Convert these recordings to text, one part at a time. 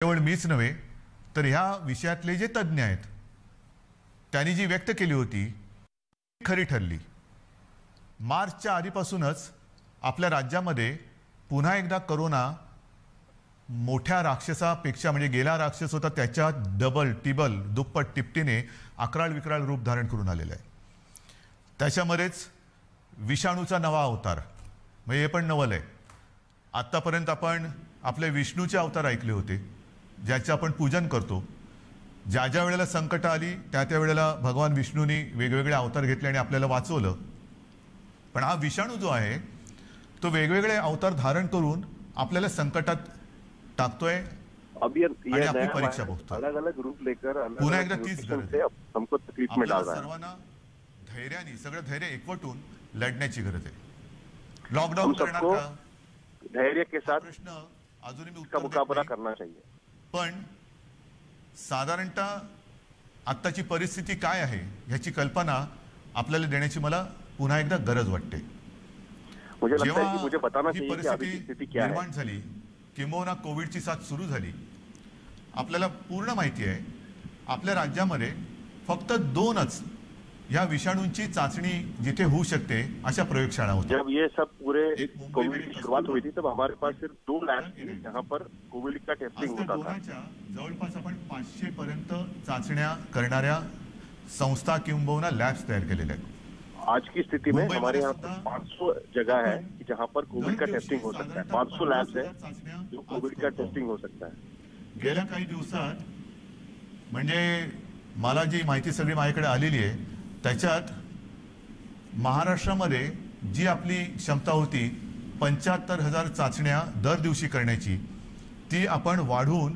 केवळ मीच नव्हे तर ह्या विषयातले जे तज्ञ आहेत त्यांनी जी व्यक्त केली होती खरी ठरली। मार्चच्या आधीपासूनच आपल्या राज्यामध्ये पुन्हा एकदा कोरोना मोठ्या राक्षसापेक्षा म्हणजे गेला राक्षस होता त्याच्या डबल टिबल दुप्पट तिपटीने अकराळ विकराळ रूप धारण करून आलेला आहे। त्याच्यामध्येच विषाणूचा नवा अवतार म्हणजे हे पण नवल आहे। आतापर्यंत आपण आपले विष्णूचे अवतार ऐकले होते ज्याचे आपण पूजन करतो। ज्या ज्या वेळेला संकट आली त्या त्या वेळेला भगवान विष्णूंनी वेगवेगळे अवतार घेतले आणि आपल्याला वाचवलं। पण हा विषाणू जो आहे तो वेगवेगळे अवतार धारण करून आपल्याला संकटात टाकतोय आणि आपली परीक्षा बघतोय। अलग-अलग रूप लेकर पुन्हा एकदा तीच गरज आहे। हमको तकलीफ में डाल रहा है। सर्वांना धैर्याने सगळं धैर्य एकवटून लढण्याची गरज आहे। लॉकडाऊन करणार का? धैर्य के साथ प्रश्न अजूनही मी उसका मुकाबला करना चाहिए। पण साधारणतः आत्ताची परिस्थिती काय आहे ह्याची कल्पना आपल्याला देण्याची मला पुन्हा एकदा गरज वाटते। मुझे लगता है कि मुझे बताना चाहिए कि अभी परिस्थिती स्थिति क्या है। निर्माण झाली किंबहुना कोविडची साथ सुरू झाली। आपल्याला पूर्ण माहिती आहे आपल्या राज्यामध्ये फक्त 2च या विषाणूंची चाचणी जिथे होऊ शकते अशा प्रयोगशाळा होत्या। जब ये सब पूरे कोविड की शुरुआत हुई थी तब हमारे पास सिर्फ 2 लैब थे जहां पर कोविड का टेस्टिंग होता था। जवळपास आपण 500 पर्यंत चाचण्या करणाऱ्या संस्था किंबहुना लॅब्स तयार केलेल्या आहेत। आज की स्थिति में हमारे यहाँ पर 500 जगह है कि जहां पर कोविड का टेस्टिंग हो सकता है। 500 लैब्स है जो कोविड का टेस्टिंग हो सकता है। गेल्या काही दिवसात म्हणजे मला जी माहिती सगळी माझ्याकडे आलेली आहे त्याच्यात महाराष्ट्रामध्ये जी आपली क्षमता होती 75,000 चाचण्या दर दिवशी करण्याची ती आपण वाढवून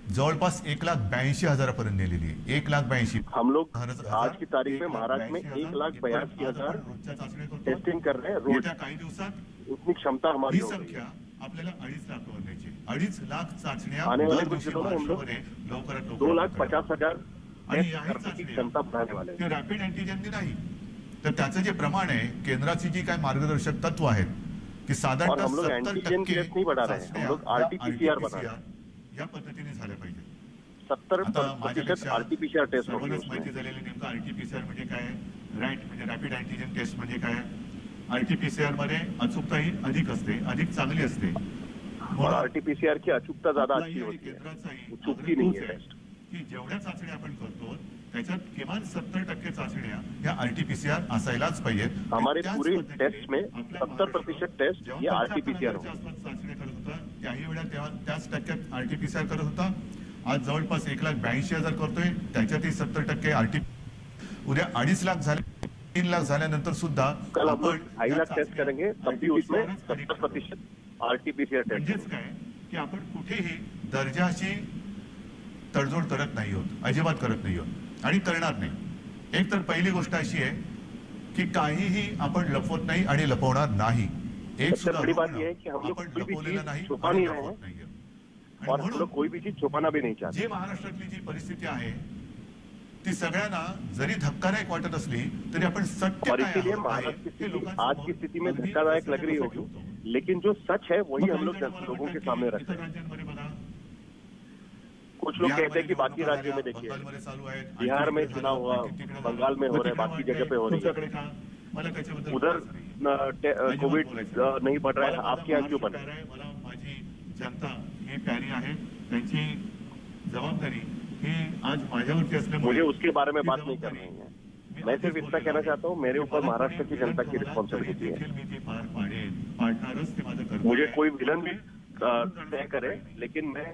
जवळपास 1,82,000 पर्यंत नेलेली आहे। 1,82,000। हम लोग आज की तारीख में महाराष्ट्र में 1,82,000 टेस्टिंग कर रहे हैं रोज। काही दिवसात उतनी क्षमता हमारी ही संख्या आपल्याला 2.5 लाखावर न्यायची। 2.5 लाख चाचण्या आने वाले दर कुछ दिवशी दिनों में हम लोग लवकरात 2,50,000 करने की क्षमता बढ़ाने वाले हैं। रॅपिड अँटीजेननी नाही तर त्याचं जे प्रमाण आहे केंद्राची जी काय मार्गदर्शक तत्व आहेत की साधारणतः हम लोग एंटीजन टेस्ट नहीं बढ़ा रहे हैं, हम लोग आरटीपीसीआर बढ़ा रहे हैं। या पद्धतीने झाल्या पाहिजे। 70% आरटीपीसीआर टेस्ट सर्वांनाच माहिती झालेली नेमकं आरटीपीसीआर म्हणजे काय, म्हणजे रॅपिड अँटीजन टेस्ट म्हणजे काय। आरटीपीसीआर मध्ये अचूकता ही अधिक असते, अधिक चांगली असते। और आरटीपीसीआर की अचूकता ज्यादा अच्छी होती है, चुकती नहीं है टेस्ट। की जेवढ्या चाचण्या आपण करतो त्याच्यात किमान 70% चाचण्या या आरटीपीसीआर असायलाच पाहिजेत। हमारे पूरे टेस्ट में 70% टेस्ट ये आरटीपीसीआर होता। चाचण्या करत होता त्याही वेळा तेव्हा त्याच टक्क्यात आरटीपीसीआर करत होता। आज जवळपास 1,82,000 करतोय त्याच्यातही 70% आरटी। उद्या 2.5 लाख झाले 3 लाख झाल्यानंतर सुद्धा कल आपण 2.5 लाख टेस्ट करेंगे तब भी उसमें 70% आरटीपीसीआर टेस्ट। म्हणजेच काय की आपण कुठेही दर्जाची तडजोड करत नाही आहोत, अजिबात करत नाही आहोत आणि करणार नाही। एक तर पहिली गोष्ट अशी आहे की काहीही आपण लपवत नाही आणि लपवणार नाही। एक सुद्धा बड़ी बात यह है कि हम लोग कोई भी चीज छुपा नहीं रहे हैं और हम लोग कोई भी चीज छुपाना भी नहीं चाहते। जी महाराष्ट्रातली जी परिस्थिती आहे ती सगळ्यांना जरी धक्कादायक वाटत असली तरी आपण सत्य और इसीलिए आज की स्थिति में धक्कादायक लग रही होगी लेकिन जो सच है वही हम लोग लोगों के सामने रखते हैं। कुछ लोग कहते हैं कि बाकी राज्यों में देखिए बिहार में चुनाव हुआ, बंगाल में हो रहा है, बाकी जगह पे हो रही है, उधर कोविड नहीं बढ़ रहा है, आपके यहाँ क्यों बढ़ रहा है? माझी जनता ही प्यारी आहे, त्यांची जबाबदारी ही आज माझ्यावरती असल्यामुळे मुझे उसके बारे में बात नहीं करनी है। मैं सिर्फ इतना कहना चाहता हूँ मेरे ऊपर महाराष्ट्र की जनता की रिस्पॉन्सिबिलिटी है। मुझे कोई विलन भी तय करे लेकिन मैं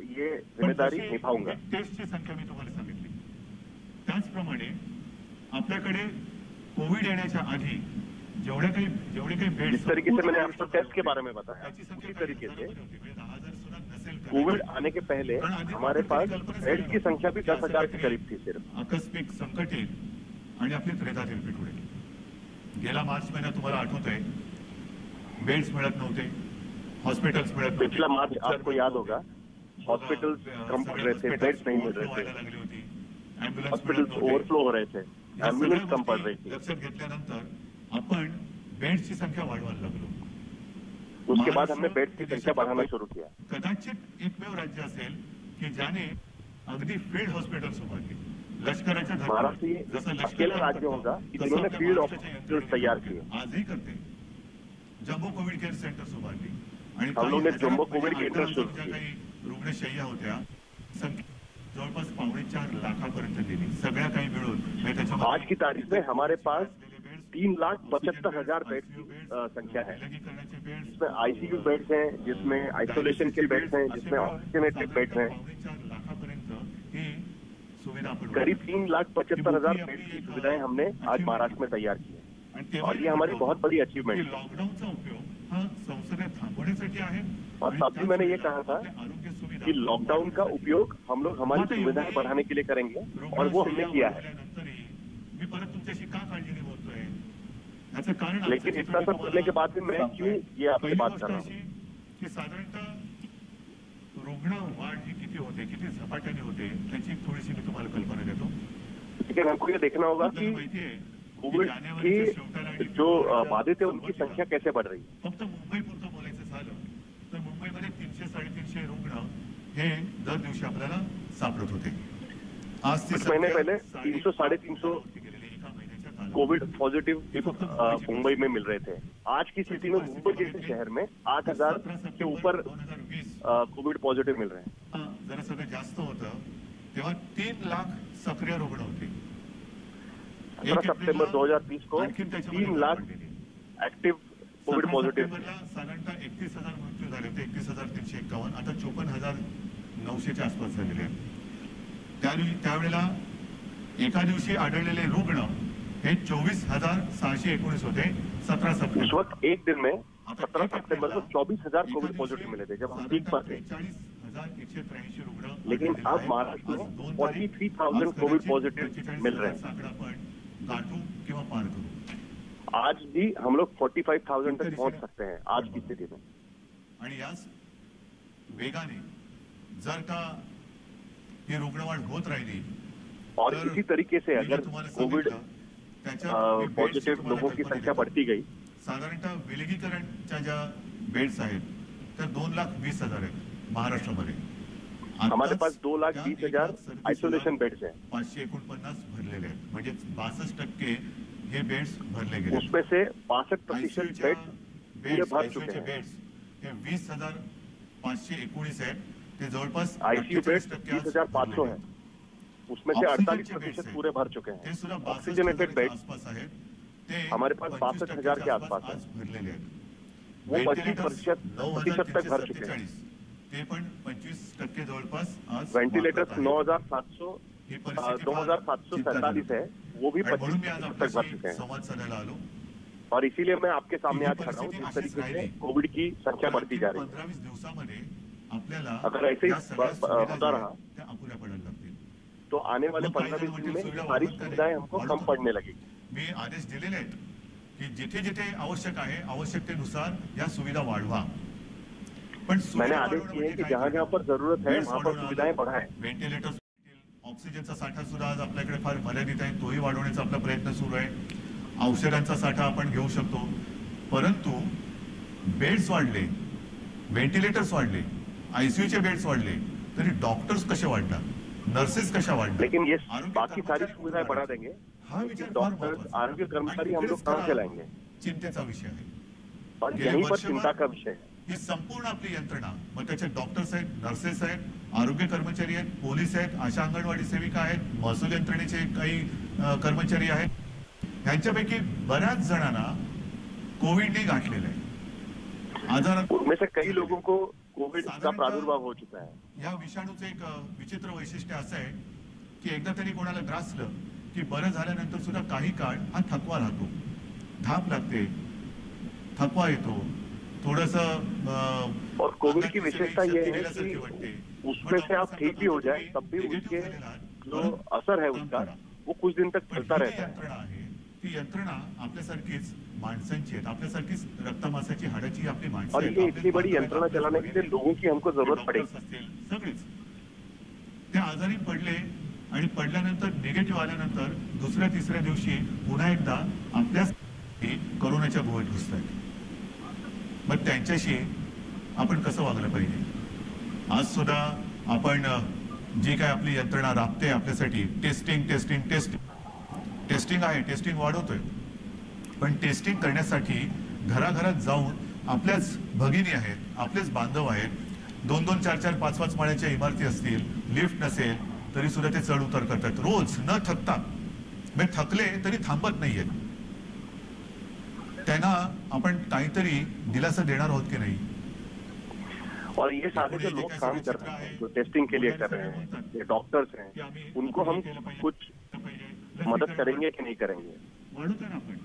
ये जिम्मेदारी निभाऊंगा। टेस्टची संख्या मी तुम्हाला सांगितली त्याचप्रमाणे आपल्याकडे कोविड येण्याच्या आधी जेवढे काही बेड जिस तरीके से मैंने आपको टेस्ट के बारे में बताया उसी तरीके से कोविड आने के पहले हमारे पास बेड की संख्या भी 10,000 के करीब थी। सिर्फ आकस्मिक संकट येईल आणि आपली त्रेधा तिरपीट होईल। गेला मार्च महिना तुम्हाला आठवत आहे बेड्स मिळत नव्हते, हॉस्पिटल्स मिळत नव्हते। पिछला मार्च आपको याद होगा हॉस्पिटल्स कम पड़ रहे थे, बेड्स नहीं मिल रहे थे, हॉस्पिटल्स ओवरफ्लो हो रहे थे, एम्बुलेंस कम पड़ रही थी। लक्षात घेतल्यानंतर आपण बेड्सची संख्या वाढवायला लागलो। उसके बाद हमने बेड की संख्या बढ़ाना शुरू किया. कदाचित एकमेव राज्य असेल की ज्याने अगदी फील्ड हॉस्पिटल्स उभारली. लष्कराच्या महाराष्ट्र ये अकेला राज्य होगा जिन्होंने फील्ड हॉस्पिटल तैयार किए. आजही करते. जम्बो कोविड केअर सेंटर्स उभारली आणि हम लोग ने जम्बो कोविड केयर शुरू किए. काही रुग्णशय्या होत्या जवळपास 4.5 लाखापर्यंत गेली. सगळ्या काही मिळून आज की तारीख में हमारे पास 3,75,000 बेड की संख्या है. जिसमें आईसीयू बेड्स हैं, जिसमें आइसोलेशन के बेड्स हैं, जिसमें ऑक्सीजनेटेड बेड्स हैं. करीब 3,75,000 बेड की सुविधाएं हमने आज महाराष्ट्र में तैयार की है और ये हमारी बहुत बड़ी अचीवमेंट है. लॉकडाऊनचा उपयोग हा संसर्ग थांबवण्यासाठी आहे. और साथ ही मैंने ये कहा था कि लॉकडाउन का उपयोग हम लोग हमारी सुविधाएं बढ़ाने के लिए करेंगे और वो हमने किया है. मी परत तुमच्याशी का काळजीने बोलतोय याचं कारण लेकिन इतना सब करने के बाद भी मैं क्यों ये आपसे बात कर रहा हूँ की साधारणतः रुग्ण वाढ ही किती होते, किती झपाट्याने होते त्याची थोडीशी मी तुम्हाला कल्पना देतो. लेकिन हमको ये देखना होगा कि कोविड की जो बाधित है उनकी संख्या कैसे बढ़ रही है. फक्त मुंबई पुरतं बोलायचं झालं तर मुंबईमध्ये 300-350 रुग्ण हे दर दिवशी आपल्याला सापडत होते. आज कुछ महीने पहले 300-350 कोविड पॉजिटिव मुंबई में मिल रहे थे. आज की स्थिति में मुंबई जैसे शहर में 8,000 के ऊपर कोविड पॉजिटिव मिल रहे हैं. जरा सगळं जास्त होतं तेव्हा 3 लाख सक्रिय रुग्ण होते. 17 सितंबर 2020 को 3 लाख एक्टिव कोविड पॉझिटिव्ह. साधारणतः 31,000 मृत्यू झाले होते. 31,351. आता 54,900च्या आसपास झालेले आहेत. त्यावेळेला एका दिवशी आढळलेले रुग्ण हे 24,619 होते 17 सितंबर. उस वक्त एक दिन में 17 सितंबर को 24,000 कोविड पॉजिटिव मिले थे जब हम पीक पर थे. 43,183 रुग्ण. लेकिन अब महाराष्ट्र में 43,000 कोविड पॉजिटिव मिल रहे हैं. गाठू किंवा पार करू. आज भी हम लोग 45,000 तक पहुंच सकते हैं आज की स्थिति में. आणि याच वेगाने जर का ही रुग्णवाढ होत राहिली और इसी तरीके से अगर कोविड पॉजिटिव लोगों की संख्या बढ़ती गई. साधारणतः विलगीकरणच्या ज्या बेड्स आहेत त्या 2,20,000 आहेत महाराष्ट्रामध्ये. हमारे पास 2,20,000 आइसोलेशन बेड्स हैं. 549 भरलेले आहेत. म्हणजे 62% हे बेड्स भरले गेले. उसमें से 65% बेड्स भर चुके हैं. बेड्स हे 20,519 आहेत. ते जवळपास आईसीयू बेड्स 20,500 है. उसमें से 48% पूरे भर चुके हैं. ऑक्सीजनेटेड बेड हमारे पास 62,000 के आसपास है. वो 25% तक भर चुके हैं. ते पण 25% जवळपास. वेंटिलेटर्स 9,747 है. वो भी 25% तक भर चुके हैं. संवाद साधायला आलो और इसीलिए मैं आपके सामने आज खड़ा हूँ. जिस तरीके से कोविड की संख्या बढ़ती जा रही है 15-20 दिवसामध्ये आपल्याला अगर ऐसे ही होता रहा त्या अपुऱ्या पडायला लागतील. तो आने वाले 15-20 दिन में सारी सुविधाएं हमको कम पड़ने लगेगी. मी आदेश दिलेले आहेत की जिथे जिथे आवश्यक आहे आवश्यकतेनुसार या सुविधा वाढवा. पण मैंने आदेश दिए कि जहाँ जहाँ पर जरूरत है वहाँ पर सुविधाएं बढ़ाएं. व्हेंटिलेटर्स, ऑक्सिजनचा साठा सुद्धा आज आपल्याकडे फार मर्यादित आहे. तोही वाढवण्याचा आपला प्रयत्न सुरू आहे. औषधांचा साठा आपण घेऊ शकतो. परंतु बेड्स वाढले, व्हेंटिलेटर्स वाढले, आयसीयूचे बेड्स वाढले तरी डॉक्टर्स कसे वाढणार, नर्सेस कशा वाढणार. लेकिन ये बाकी सारी सुविधाएं बढ़ा देंगे. हा विचार डॉक्टर्स, आरोग्य कर्मचारी हम लोग कहाँ से लाएंगे. चिंतेचा विषय आहे और यहीं पर चिंता का विषय है. ही संपूर्ण आपली यंत्रणा, मग त्याच्यात डॉक्टर्स आहेत, नर्सेस आहेत, आरोग्य कर्मचारी आहेत, पोलीस आहेत, आशा अंगणवाडी सेविका आहेत, महसूल यंत्रणेचे काही कर्मचारी आहेत. ह्यांच्यापैकी बऱ्याच जणांना कोविडने गाठलेलं आहे. आजारात उनमें से कई लोगों को कोविड का प्रादुर्भाव हो चुका है. या विषाणूचं एक विचित्र वैशिष्ट्य असं आहे की एकदा तरी कोणाला ग्रासलं की बरं झाल्यानंतर सुद्धा काही काळ हा थकवा राहतो, धाप लागते, थकवा येतो, थोडस. और कोविड की विशेषता ये है कि उसमें से आप ठीक भी हो जाए तब भी उसके जो असर है उसका वो कुछ दिन तक चलता रहता है. ती यंत्रणा आपल्यासारखीच माणसांची आहेत, आपल्यासारखीच रक्तमासाची हाडाची आपली माणसं और ये इतनी बड़ी यंत्रणा चलाने के लिए लोगों की हमको जरूरत पड़ेगी. सगळेच ते आजारी पडले आणि पडल्यानंतर निगेटिव्ह आल्यानंतर दुसऱ्या तिसऱ्या दिवशी पुन्हा एकदा आपल्या कोरोनाच्या भोवत घुसतायत. मग त्यांच्याशी आपण कसं वागलं पाहिजे? आज सुद्धा आपण जी काय आपली यंत्रणा राबते आपल्यासाठी, टेस्टिंग आहे, टेस्टिंग वाढवतोय, पण टेस्टिंग करण्यासाठी घराघरात जाऊन आपल्याच भगिनी आहेत, आपलेच बांधव आहेत, 2-2, 4-4, 5-5 माळ्याच्या इमारती असतील, लिफ्ट नसेल तरी सुद्धा ते चढ उतर करतात रोज न थकता. म्हणजे थकले तरी थांबत नाहीयेत. त्यांना आपण काहीतरी दिलासा देणार आहोत की नहीं? और ये सारे जो लोग काम कर रहे हैं, जो टेस्टिंग के लिए कर रहे हैं, ये डॉक्टर्स हैं, उनको हम कुछ मदद करेंगे कि नहीं करेंगे? आपण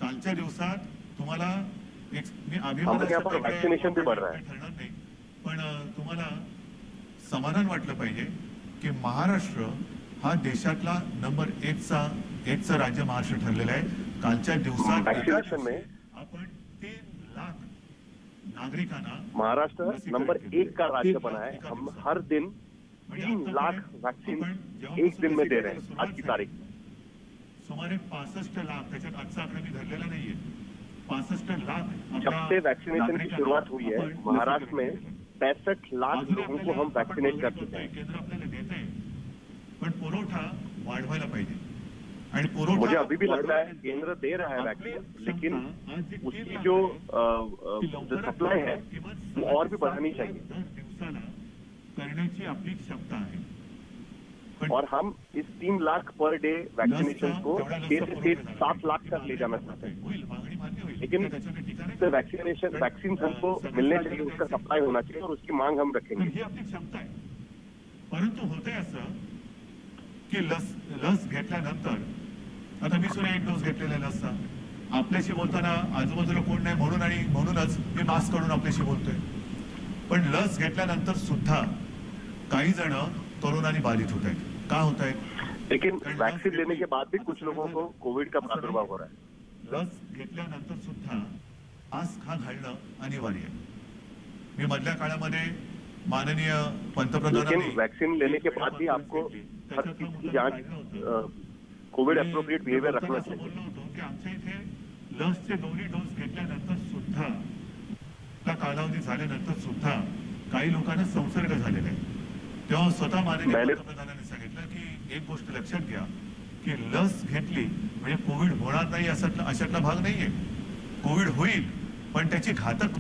कालच्या दिवसात तुम्हाला हमारे यहाँ पर वैक्सीनेशन भी बढ़ रहा है. ठरणार नाही, पण तुम्हाला समाधान वाटलं पाहिजे की महाराष्ट्र हा देशातला नंबर 1चा राज्य महाराष्ट्र ठरलेला आहे. कालच्या दिवसात वैक्सीनेशन में आपण 3 लाख नागरिकांना महाराष्ट्र नंबर 1 का राज्य बना है. हम हर दिन 3 लाख वैक्सीन एक दिन में दे रहे हैं आज की तारीख में. सुमारे 65 लाख, त्याच्यात आजचा आकडा मी धरलेला नाहीये, 65 लाख. जब से वैक्सीनेशन की शुरुआत हुई है महाराष्ट्र में 65 लाख लोगों को हम वैक्सीनेट कर चुके हैं. केंद्र आपल्याला देत आहे, पण पुरवठा वाढवायला पाहिजे. आणि मुझे अभी भी लगता है केंद्र दे रहा है वैक्सीन, लेकिन उसकी जो सप्लाई है वो और भी बढ़ानी चाहिए. दिवसाला करण्याची आपली क्षमता आहे. और हम इस 3 लाख पर डे वैक्सीनेशन को 6 से 7 लाख तक ले जाना चाहते हैं. लेकिन वैक्सीन हमको मिलने चाहिए, उसका सप्लाई होना चाहिए और उसकी मांग हम रखेंगे. ही आपली क्षमता आहे. परंतु होतंय असं की लस घेतल्यानंतर, आता मी सुद्धा 1 डोस घेतलेला लसचा, आपल्याशी बोलताना आजूबाजूला कोण नाही म्हणून आणि म्हणूनच मी मास्क काढून आपल्याशी बोलतोय. पण लस घेतल्यानंतर सुद्धा काही जण कोरोनाने बाधित होत आहेत. का होत आहेत? लेकिन वैक्सीन लेने के बाद भी कुछ लोगों को कोविड का प्रादुर्भाव हो रहा है. लस घेतल्यानंतर सुद्धा मास्क हा घालणं अनिवार्य आहे. मी मधल्या काळामध्ये माननीय पंतप्रधानांनी वैक्सीन लेने के बाद भी आपको हर चीज की जांच कोविड अप्रोप्रिएट बिहेवियर रखना चाहिए. बोललो होतो की आमच्या इथे लसचे 2 डोस घेतल्यानंतर सुद्धा, कालावधी झाल्यानंतर सुद्धा काही लोकांना संसर्ग झालेला आहे. तेव्हा स्वतः माननीय पंतप्रधानांनी सांगितलं की एक गोष्ट लक्षात घ्या की लस घेतली म्हणजे कोविड होणार नाही अशातला भाग नाहीये. कोविड होईल, पण त्याची घातक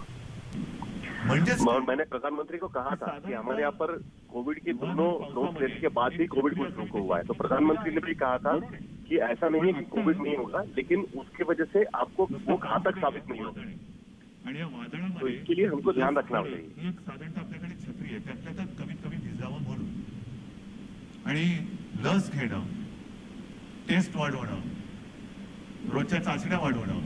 मैंने प्रधानमंत्री को कहा था कि हमारे यहाँ पर कोविड के दोनों डोज लेने के बाद भी कोविड कुछ लोगों को हुआ है. तो प्रधानमंत्री ने भी कहा था कि ऐसा नहीं है कि कोविड नहीं होगा, लेकिन उसकी वजह से आपको वो घातक साबित नहीं होगा. तो इसके लिए हमको ध्यान रखना चाहिए. एक साधारणतः आपल्याकडे छत्री आहे, त्यातल्या त्यात कमीत कमी भिजावं म्हणून, आणि लस घेणं, टेस्ट वाढवणं, रोजच्या चाचण्या वाढवणं,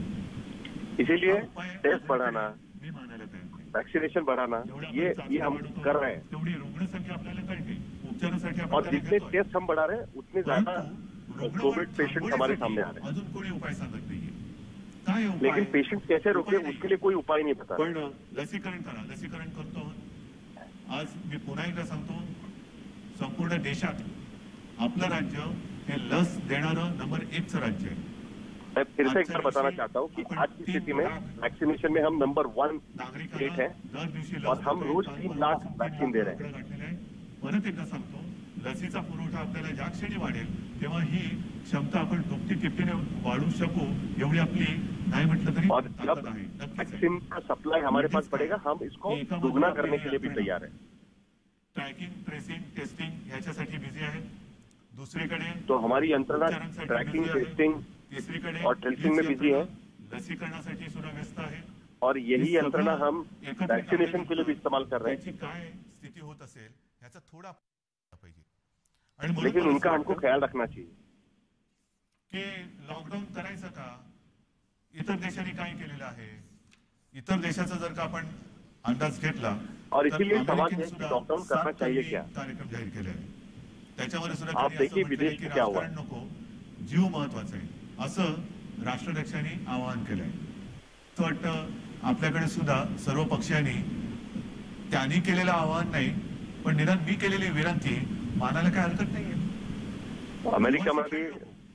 इसीलिए टेस्ट बढ़ाना, मी मानायला तयार आहे. वैक्सीनेशन बढ़ाना, ये हम कर रहे हैं. तेवढी रुग्ण संख्या आपल्याला कळते, उपचारासाठी और जितने टेस्ट हम बढ़ा रहे हैं उतने ज्यादा कोविड पेशेंट हमारे सामने आ रहे हैं. अजून कोणी उपाय सांगत नाहीये. काय उपाय? लेकिन पेशेंट कैसे रोके उसके लिए कोई उपाय नहीं पता. पण लसीकरण करा, लसीकरण करतो. आज मी पुन्हा एकदा सांगतो, संपूर्ण देशात आपलं राज्य हे लस देणारं नंबर 1चं राज्य आहे. मैं फिर से एक बार बताना चाहता हूँ कि आज की स्थिति में वैक्सीनेशन में हम नंबर 1 स्टेट है और हम रोज 3 लाख वैक्सीन दे रहे हैं. परत एकदा सांगतो, लसीचा पुरवठा आपल्याला ज्या क्षणी वाढेल तेव्हा ही क्षमता आपण दुपटी-तिपटीने वाढवू शकू, एवढी आपली नाही म्हटलं तरी और जब वैक्सीन का सप्लाई हमारे पास बढ़ेगा हम इसको दुगना करने के लिए भी तैयार है. ट्रॅकिंग, ट्रेसिंग, टेस्टिंग ह्याच्यासाठी बिझी आहे. दुसरीकडे तो हमारी यंत्रणा ट्रैकिंग, टेस्टिंग और ट्रेसिंग में बिजी है. लसीकरणासाठी सुद्धा व्यस्त आहे. और यही यंत्रणा हम वैक्सीनेशन के लिए भी इस्तेमाल कर रहे हैं. काय स्थिती होत असेल ह्याचा थोडा पाहिजे. लेकिन उनका हमको ख्याल रखना चाहिए की लॉकडाऊन करायचं का? इतर देशांनी काय केलेलं आहे? इतर देशाचा जर का आपण अंदाज घेतला, और इसीलिए सवाल है कि लॉकडाउन करना चाहिए क्या? कार्यक्रम जाहीर केले आहे. त्याच्यावर सुद्धा आप देखिए विदेश में क्या हुआ. नको, जीव महत्वाचा आहे असं राष्ट्राध्यक्षांनी आवाहन केलंय. असं वाटतं आपल्याकडे सुद्धा सर्व पक्षांनी त्यांनी केलेलं आवाहन नाही, पण निदान मी केलेली विनंती मानायला काय हरकत नाहीये. अमेरिका में भी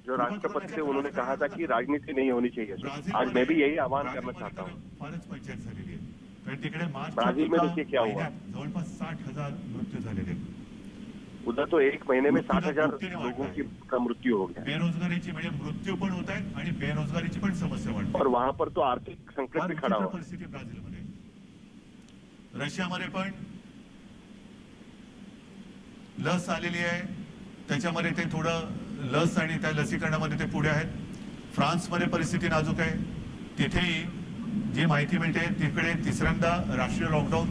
जो राष्ट्रपति थे उन्होंने कहा था कि राजनीति नहीं होनी चाहिए. आज मैं भी यही आह्वान करना चाहता हूँ. फारच पंचायत झालेली आहे. तर तिकडे ब्राजील में देखिए क्या हुआ, जवळपास 60,000 मृत्यू झालेले. उधर तो एक महीने में 60,000 लोगों का मृत्यू हो गया. बेरोजगारीची म्हणजे मृत्यू पण होत आहेत आणि बेरोजगारीची पण समस्या वाढते. और वहां पर तो आर्थिक संकट भी खड़ा हुआ. परिस्थिती ब्राझीलमध्ये. रशियामध्ये पण लस आलेली आहे, त्याच्यामध्ये ते थोडं लस आणि त्या लसीकरणामध्ये ते पुढे आहेत. फ्रान्समध्ये परिस्थिती नाजूक आहे, तिथेही जी माहिती मिळते तिकडे तिसऱ्यांदा राष्ट्रीय लॉकडाऊन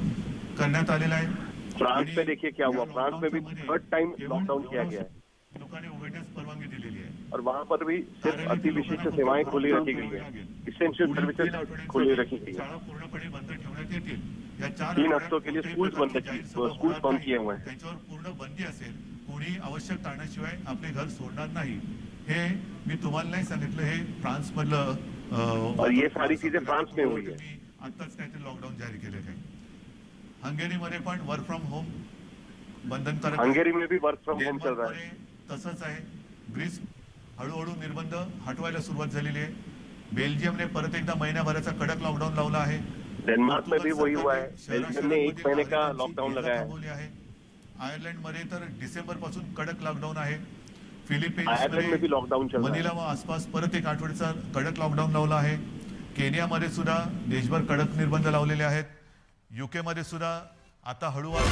करण्यात आलेला आहे. फ्रांस में देखिए क्या हुआ, फ्रांस में भी थर्ड टाइम लॉकडाउन किया गया है. लोकांनी उघडण्यास परवानगी दिलेली आहे और वहां पर भी सिर्फ अति विशिष्ट सेवाएं खुली रखी गई है, इसेंशियल सर्विसेज खुली रखी गई है. शाळा पूर्णपणे बंद ठेवण्यात येतील. या 3 हफ्तों के लिए स्कूल्स बंद किए हुए हैं. त्याच्यावर पूर्ण बंदी असेल. कोणी आवश्यक कारणाशिवाय आपले घर सोडणार नाही. हे मी तुम्हाला नाही सांगितलं, हे फ्रान्स मधलं और ये सारी चीजें फ्रांस में हुई है. आताच काहीतरी लॉकडाऊन जारी केलेलं आहे. हंगेरीमध्ये पण वर्क फ्रॉम होम बंधनकारक. हंगेरी में भी वर्क फ्रॉम होम चल रहा है. तसंच आहे. ग्रीस हळूहळू निर्बंध हटवायला सुरुवात झालेली आहे. बेल्जियमने परत एकदा महिनाभराचा कडक लॉकडाऊन लावला आहे. डेन्मार्क में भी वही हुआ है. बेल्जियम ने 1 महीने का लॉकडाऊन लगाया है. आयर्लंड मध्ये तर डिसेंबर पासून कडक लॉकडाऊन आहे. आयर्लंड में भी लॉकडाऊन चल रहा है. मनीला व आसपास परत एक आठवड्याचा कडक लॉकडाऊन लावला आहे. केनियामध्ये सुद्धा देशभर कडक निर्बंध लावलेले आहेत. युके मध्ये सुद्धा आता हळूहळू